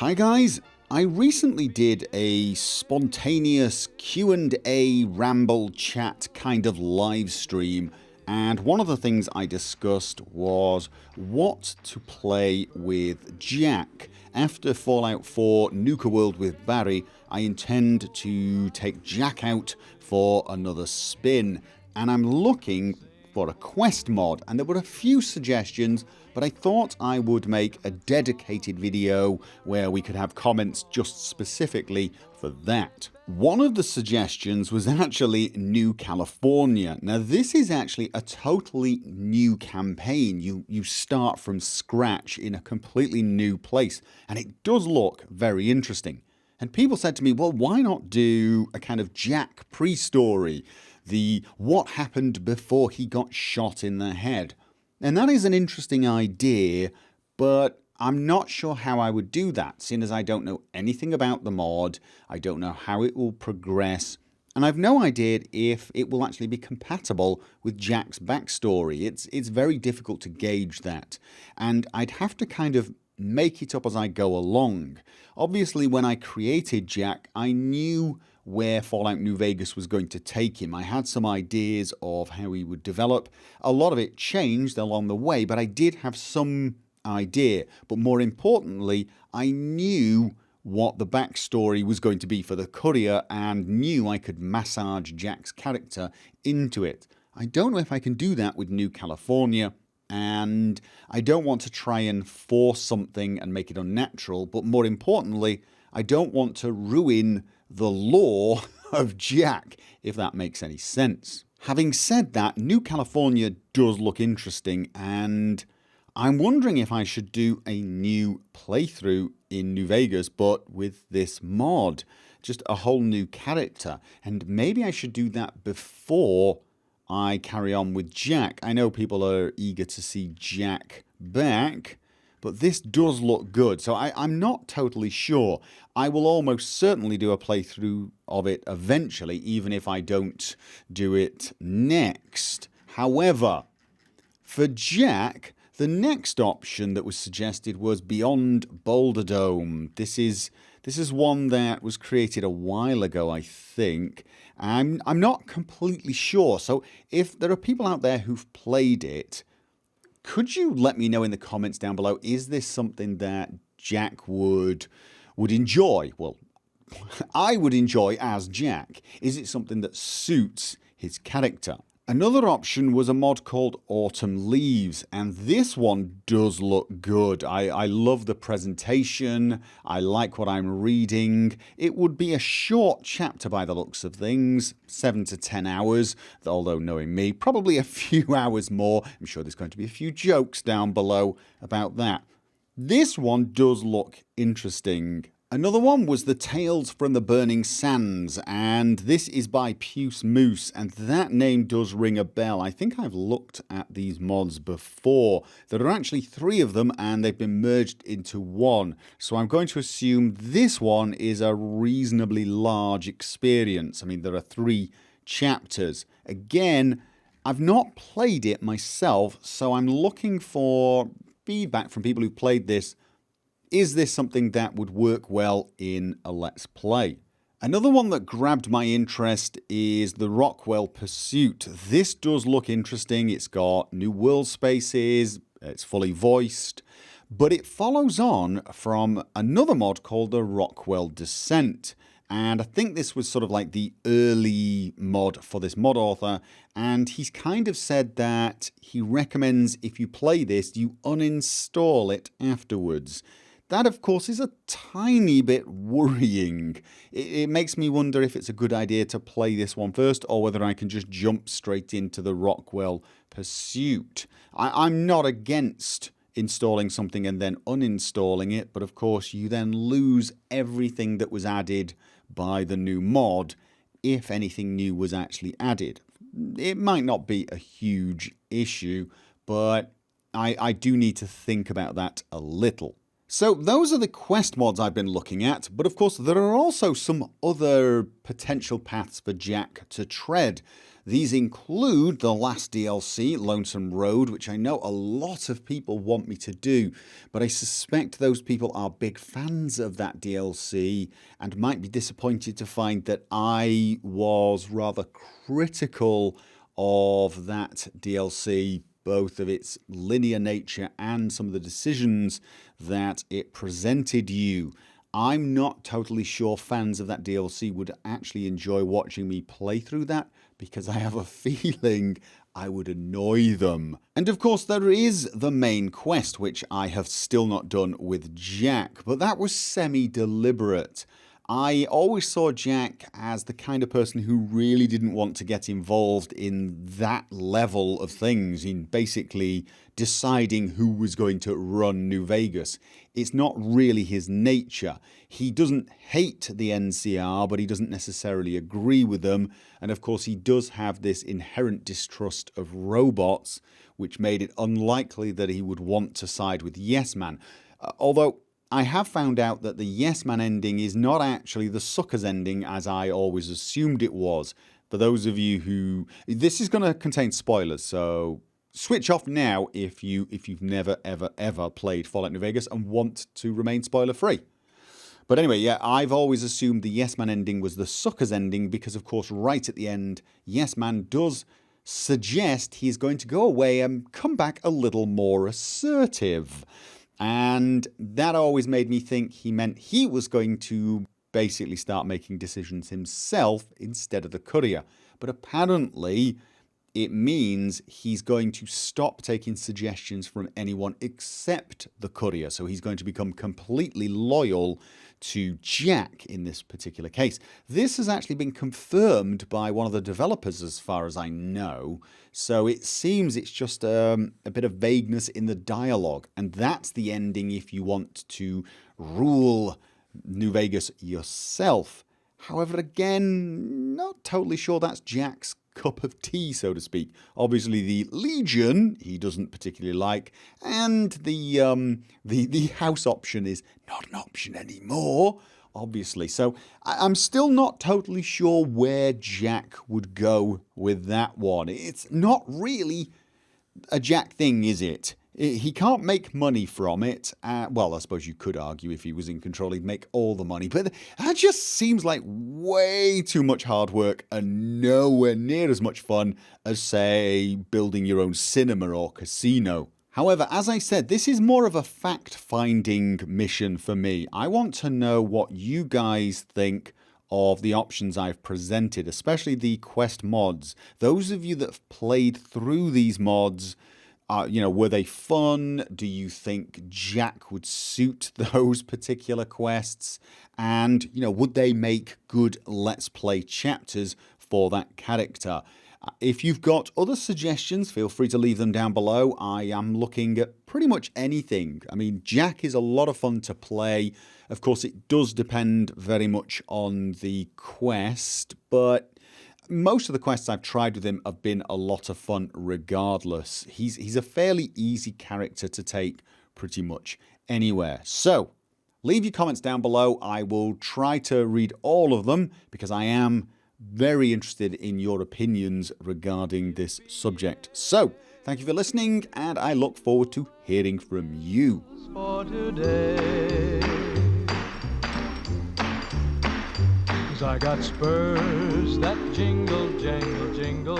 Hi guys, I recently did a spontaneous Q&A ramble chat kind of live stream, and one of the things I discussed was what to play with Jack. After Fallout 4 Nuke a World with Barry, I intend to take Jack out for another spin, and I'm looking for a quest mod, and there were a few suggestions, but I thought I would make a dedicated video where we could have comments just specifically for that. One of the suggestions was actually New California. Now this is actually a totally new campaign. You start from scratch in a completely new place, and it does look very interesting. And people said to me, well, why not do a kind of Jack pre-story? The what happened before he got shot in the head. And that is an interesting idea, but I'm not sure how I would do that, seeing as I don't know anything about the mod, I don't know how it will progress, and I've no idea if it will actually be compatible with Jack's backstory. It's very difficult to gauge that, and I'd have to kind of make it up as I go along. Obviously, when I created Jack, I knew where Fallout New Vegas was going to take him. I had some ideas of how he would develop. A lot of it changed along the way, but I did have some idea. But more importantly, I knew what the backstory was going to be for the courier and knew I could massage Jack's character into it. I don't know if I can do that with New California, and I don't want to try and force something and make it unnatural, but more importantly, I don't want to ruin the lore of Jack, if that makes any sense. Having said that, New California does look interesting, and I'm wondering if I should do a new playthrough in New Vegas, but with this mod, just a whole new character, and maybe I should do that before I carry on with Jack. I know people are eager to see Jack back, but this does look good, so I'm not totally sure. I will almost certainly do a playthrough of it eventually, even if I don't do it next. However, for Jack, the next option that was suggested was Beyond Boulder Dome. This is one that was created a while ago, I think. I'm not completely sure, so if there are people out there who've played it, could you let me know in the comments down below, is this something that Jack would enjoy? Well, I would enjoy as Jack. Is it something that suits his character? Another option was a mod called Autumn Leaves, and this one does look good. I love the presentation, I like what I'm reading. It would be a short chapter by the looks of things, 7 to 10 hours, although knowing me, probably a few hours more. I'm sure there's going to be a few jokes down below about that. This one does look interesting. Another one was the Tales from the Burning Sands, and this is by Puce Moose, and that name does ring a bell. I think I've looked at these mods before. There are actually 3 of them, and they've been merged into one. So I'm going to assume this one is a reasonably large experience. I mean, there are 3 chapters. Again, I've not played it myself, so I'm looking for feedback from people who've played this. Is this something that would work well in a Let's Play? Another one that grabbed my interest is the Rockwell Pursuit. This does look interesting. It's got new world spaces, it's fully voiced, but it follows on from another mod called the Rockwell Descent. And I think this was sort of like the early mod for this mod author, and he's kind of said that he recommends if you play this, you uninstall it afterwards. That, of course, is a tiny bit worrying. It makes me wonder if it's a good idea to play this one first, or whether I can just jump straight into the Rockwell Pursuit. I'm not against installing something and then uninstalling it, but of course you then lose everything that was added by the new mod, if anything new was actually added. It might not be a huge issue, but I do need to think about that a little. So those are the quest mods I've been looking at, but of course there are also some other potential paths for Jack to tread. These include the last DLC, Lonesome Road, which I know a lot of people want me to do, but I suspect those people are big fans of that DLC and might be disappointed to find that I was rather critical of that DLC, both of its linear nature and some of the decisions that it presented you. I'm not totally sure fans of that DLC would actually enjoy watching me play through that, because I have a feeling I would annoy them. And of course there is the main quest, which I have still not done with Jack, but that was semi-deliberate. I always saw Jack as the kind of person who really didn't want to get involved in that level of things, in basically deciding who was going to run New Vegas. It's not really his nature. He doesn't hate the NCR, but he doesn't necessarily agree with them. And of course he does have this inherent distrust of robots, which made it unlikely that he would want to side with Yes Man. Although I have found out that the Yes Man ending is not actually the Suckers ending as I always assumed it was. For those of you who... This is going to contain spoilers, so switch off now if you've never ever played Fallout New Vegas and want to remain spoiler free. But anyway, yeah, I've always assumed the Yes Man ending was the Suckers ending because of course right at the end Yes Man does suggest he's going to go away and come back a little more assertive. And that always made me think he meant he was going to basically start making decisions himself instead of the courier. But apparently it means he's going to stop taking suggestions from anyone except the courier. So he's going to become completely loyal to Jack in this particular case. This has actually been confirmed by one of the developers as far as I know. So it seems it's just a bit of vagueness in the dialogue. And that's the ending if you want to rule New Vegas yourself. However, again, not totally sure that's Jack's cup of tea, so to speak. Obviously the Legion he doesn't particularly like, and the house option is not an option anymore, obviously. So I'm still not totally sure where Jack would go with that one. It's not really a Jack thing, is it? He can't make money from it. Well, I suppose you could argue if he was in control he'd make all the money, but that just seems like way too much hard work and nowhere near as much fun as, say, building your own cinema or casino. However, as I said, this is more of a fact-finding mission for me. I want to know what you guys think of the options I've presented, especially the quest mods. Those of you that have played through these mods, were they fun? Do you think Jack would suit those particular quests? And, would they make good Let's Play chapters for that character? If you've got other suggestions, feel free to leave them down below. I am looking at pretty much anything. I mean, Jack is a lot of fun to play. Of course, it does depend very much on the quest, but most of the quests I've tried with him have been a lot of fun regardless. He's a fairly easy character to take pretty much anywhere. So leave your comments down below. I will try to read all of them because I am very interested in your opinions regarding this subject. So thank you for listening, and I look forward to hearing from you. For today, 'cause I got spurs that jingle, jangle, jingle.